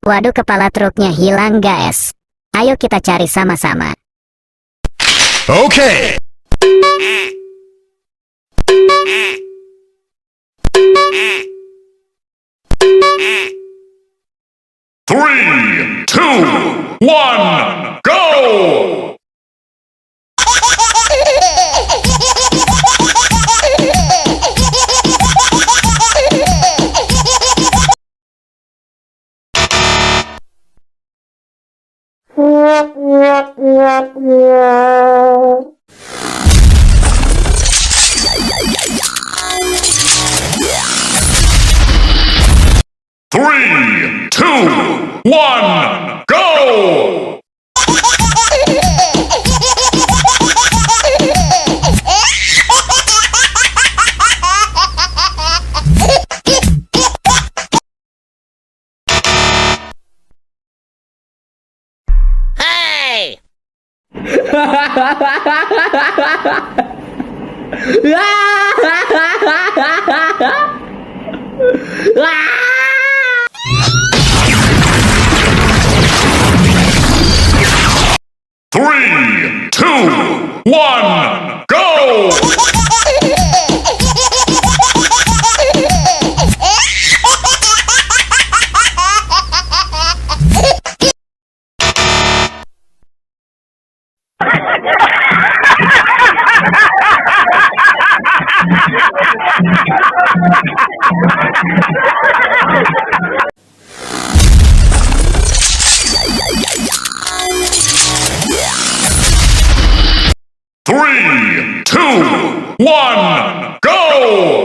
Waduh, kepala truknya hilang, guys. Ayo kita cari sama-sama. Okay. Three, two, one, go! Three, two, one, go! Hey! Three, two, one, go! Three, two, one, go!